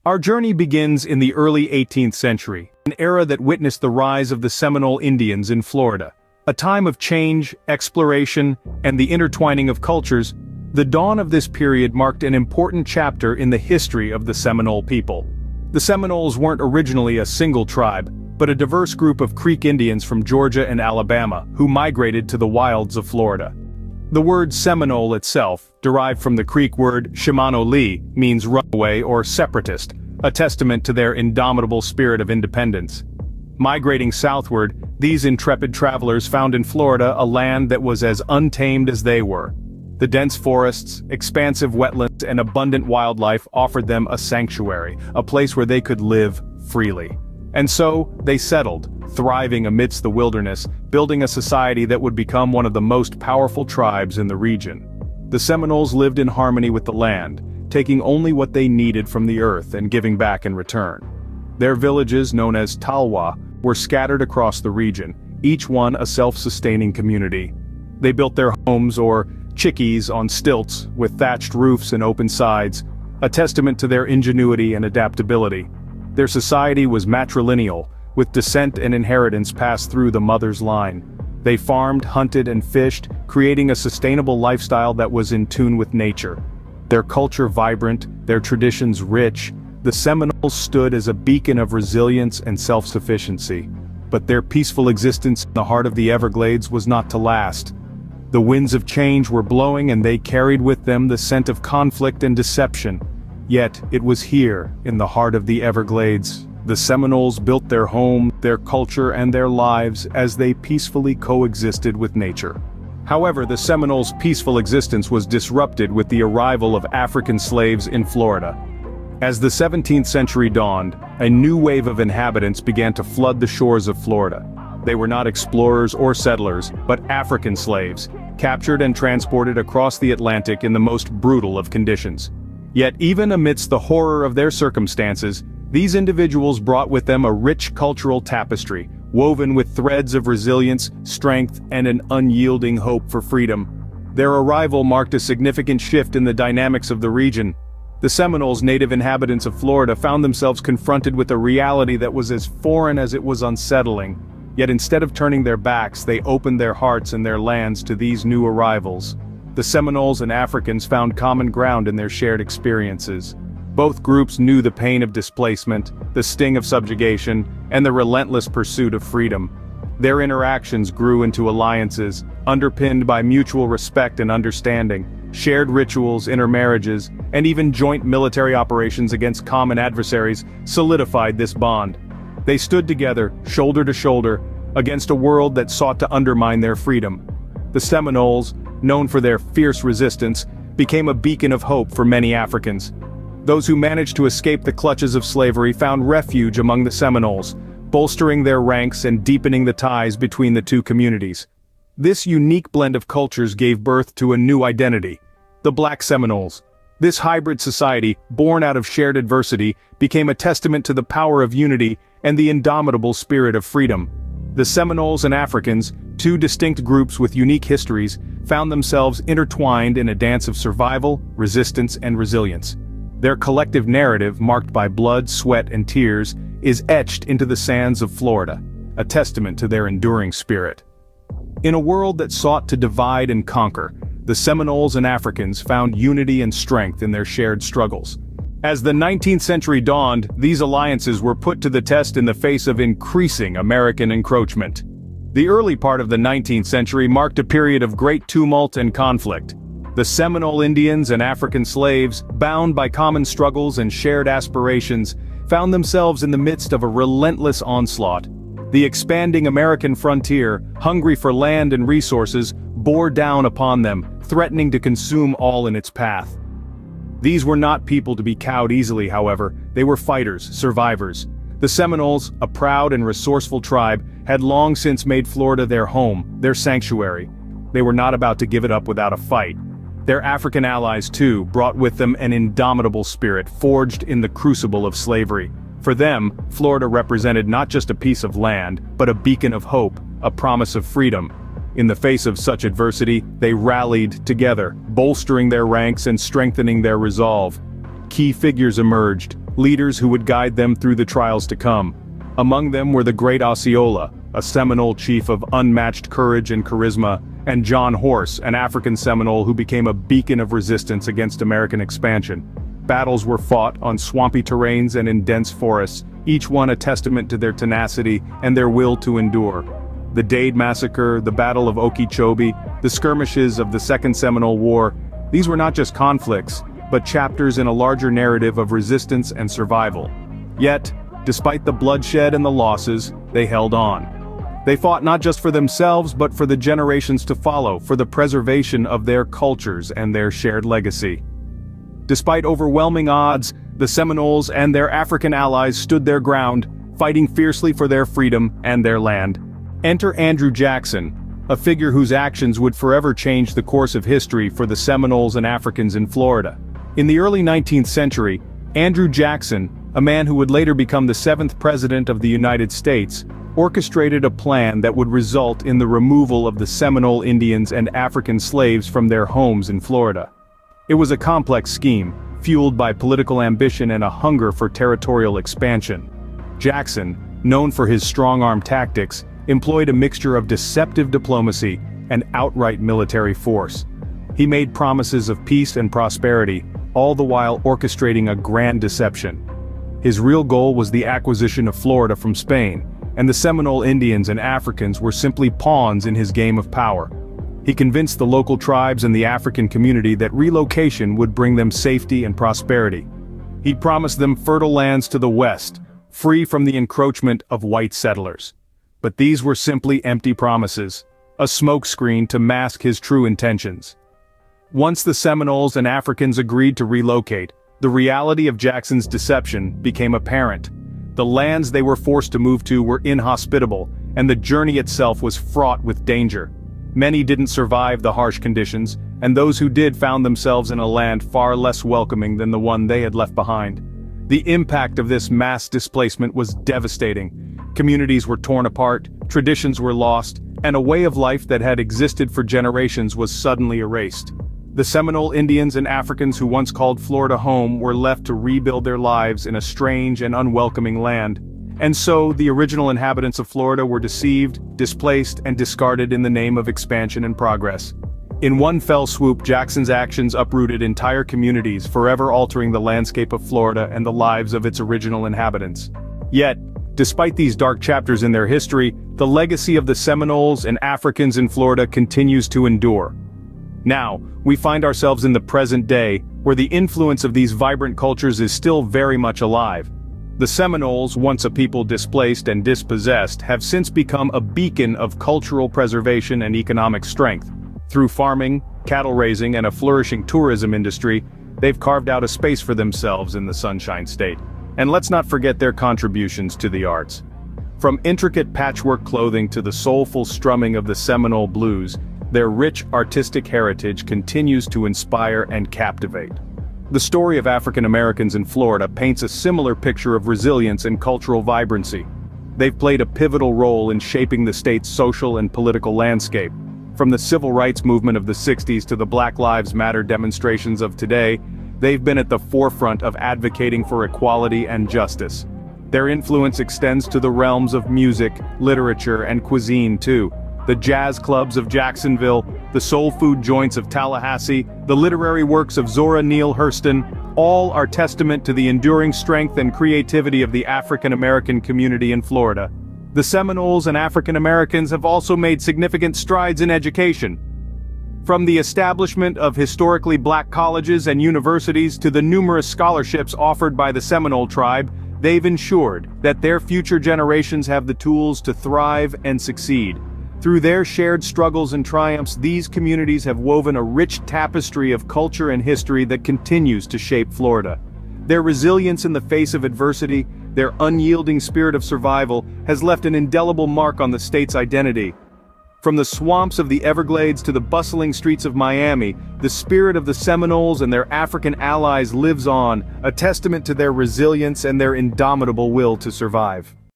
Our journey begins in the early 18th century, an era that witnessed the rise of the Seminole Indians in Florida. A time of change, exploration, and the intertwining of cultures. The dawn of this period marked an important chapter in the history of the Seminole people. The Seminoles weren't originally a single tribe, but a diverse group of Creek Indians from Georgia and Alabama who migrated to the wilds of Florida. The word Seminole itself, derived from the Creek word SEMINOLES, means runaway or separatist, a testament to their indomitable spirit of independence. Migrating southward, these intrepid travelers found in Florida a land that was as untamed as they were. The dense forests, expansive wetlands, and abundant wildlife offered them a sanctuary, a place where they could live freely. And so, they settled, thriving amidst the wilderness, building a society that would become one of the most powerful tribes in the region. The Seminoles lived in harmony with the land, taking only what they needed from the earth and giving back in return. Their villages, known as talwa, were scattered across the region, each one a self-sustaining community. They built their homes, or chickees, on stilts, with thatched roofs and open sides, a testament to their ingenuity and adaptability. Their society was matrilineal, with descent and inheritance passed through the mother's line. They farmed, hunted, and fished, creating a sustainable lifestyle that was in tune with nature. Their culture vibrant, their traditions rich, the Seminoles stood as a beacon of resilience and self-sufficiency. But their peaceful existence in the heart of the Everglades was not to last. The winds of change were blowing, and they carried with them the scent of conflict and deception. Yet, it was here, in the heart of the Everglades, the Seminoles built their home, their culture, and their lives as they peacefully coexisted with nature. However, the Seminoles' peaceful existence was disrupted with the arrival of African slaves in Florida. As the 17th century dawned, a new wave of inhabitants began to flood the shores of Florida. They were not explorers or settlers, but African slaves, captured and transported across the Atlantic in the most brutal of conditions. Yet even amidst the horror of their circumstances, these individuals brought with them a rich cultural tapestry, woven with threads of resilience, strength, and an unyielding hope for freedom. Their arrival marked a significant shift in the dynamics of the region. The Seminoles, native inhabitants of Florida, found themselves confronted with a reality that was as foreign as it was unsettling. Yet instead of turning their backs, they opened their hearts and their lands to these new arrivals. The Seminoles and Africans found common ground in their shared experiences. Both groups knew the pain of displacement, the sting of subjugation, and the relentless pursuit of freedom. Their interactions grew into alliances, underpinned by mutual respect and understanding. Shared rituals, intermarriages, and even joint military operations against common adversaries solidified this bond. They stood together, shoulder to shoulder, against a world that sought to undermine their freedom. The Seminoles, known for their fierce resistance, became a beacon of hope for many Africans. Those who managed to escape the clutches of slavery found refuge among the Seminoles, bolstering their ranks and deepening the ties between the two communities. This unique blend of cultures gave birth to a new identity: the Black Seminoles. This hybrid society, born out of shared adversity, became a testament to the power of unity and the indomitable spirit of freedom. The Seminoles and Africans, two distinct groups with unique histories, found themselves intertwined in a dance of survival, resistance, and resilience. Their collective narrative, marked by blood, sweat, and tears, is etched into the sands of Florida, a testament to their enduring spirit. In a world that sought to divide and conquer, the Seminoles and Africans found unity and strength in their shared struggles. As the 19th century dawned, these alliances were put to the test in the face of increasing American encroachment. The early part of the 19th century marked a period of great tumult and conflict. The Seminole Indians and African slaves, bound by common struggles and shared aspirations, found themselves in the midst of a relentless onslaught. The expanding American frontier, hungry for land and resources, bore down upon them, threatening to consume all in its path. These were not people to be cowed easily, however. They were fighters, survivors. The Seminoles, a proud and resourceful tribe, had long since made Florida their home, their sanctuary. They were not about to give it up without a fight. Their African allies, too, brought with them an indomitable spirit forged in the crucible of slavery. For them, Florida represented not just a piece of land, but a beacon of hope, a promise of freedom. In the face of such adversity, they rallied together, bolstering their ranks and strengthening their resolve. Key figures emerged: leaders who would guide them through the trials to come. Among them were the great Osceola, a Seminole chief of unmatched courage and charisma, and John Horse, an African Seminole who became a beacon of resistance against American expansion. Battles were fought on swampy terrains and in dense forests, each one a testament to their tenacity and their will to endure. The Dade Massacre, the Battle of Okeechobee, the skirmishes of the Second Seminole War, these were not just conflicts, but chapters in a larger narrative of resistance and survival. Yet, despite the bloodshed and the losses, they held on. They fought not just for themselves but for the generations to follow, for the preservation of their cultures and their shared legacy. Despite overwhelming odds, the Seminoles and their African allies stood their ground, fighting fiercely for their freedom and their land. Enter Andrew Jackson, a figure whose actions would forever change the course of history for the Seminoles and Africans in Florida. In the early 19th century, Andrew Jackson, a man who would later become the 7th President of the United States, orchestrated a plan that would result in the removal of the Seminole Indians and African slaves from their homes in Florida. It was a complex scheme, fueled by political ambition and a hunger for territorial expansion. Jackson, known for his strong-arm tactics, employed a mixture of deceptive diplomacy and outright military force. He made promises of peace and prosperity, all the while orchestrating a grand deception. His real goal was the acquisition of Florida from Spain, and the Seminole Indians and Africans were simply pawns in his game of power. He convinced the local tribes and the African community that relocation would bring them safety and prosperity. He promised them fertile lands to the west, free from the encroachment of white settlers. But these were simply empty promises, a smokescreen to mask his true intentions. Once the Seminoles and Africans agreed to relocate, the reality of Jackson's deception became apparent. The lands they were forced to move to were inhospitable, and the journey itself was fraught with danger. Many didn't survive the harsh conditions, and those who did found themselves in a land far less welcoming than the one they had left behind. The impact of this mass displacement was devastating. Communities were torn apart, traditions were lost, and a way of life that had existed for generations was suddenly erased. The Seminole Indians and Africans who once called Florida home were left to rebuild their lives in a strange and unwelcoming land. And so, the original inhabitants of Florida were deceived, displaced, and discarded in the name of expansion and progress. In one fell swoop, Jackson's actions uprooted entire communities, forever altering the landscape of Florida and the lives of its original inhabitants. Yet, despite these dark chapters in their history, the legacy of the Seminoles and Africans in Florida continues to endure. Now, we find ourselves in the present day, where the influence of these vibrant cultures is still very much alive. The Seminoles, once a people displaced and dispossessed, have since become a beacon of cultural preservation and economic strength. Through farming, cattle raising, and a flourishing tourism industry, they've carved out a space for themselves in the Sunshine State. And let's not forget their contributions to the arts. From intricate patchwork clothing to the soulful strumming of the Seminole blues, their rich artistic heritage continues to inspire and captivate. The story of African Americans in Florida paints a similar picture of resilience and cultural vibrancy. They've played a pivotal role in shaping the state's social and political landscape. From the civil rights movement of the 60s to the Black Lives Matter demonstrations of today, they've been at the forefront of advocating for equality and justice. Their influence extends to the realms of music, literature, and cuisine too. The jazz clubs of Jacksonville, the soul food joints of Tallahassee, the literary works of Zora Neale Hurston, all are testament to the enduring strength and creativity of the African American community in Florida. The Seminoles and African Americans have also made significant strides in education. From the establishment of historically black colleges and universities to the numerous scholarships offered by the Seminole tribe, they've ensured that their future generations have the tools to thrive and succeed. Through their shared struggles and triumphs, these communities have woven a rich tapestry of culture and history that continues to shape Florida. Their resilience in the face of adversity, their unyielding spirit of survival, has left an indelible mark on the state's identity. From the swamps of the Everglades to the bustling streets of Miami, the spirit of the Seminoles and their African allies lives on, a testament to their resilience and their indomitable will to survive.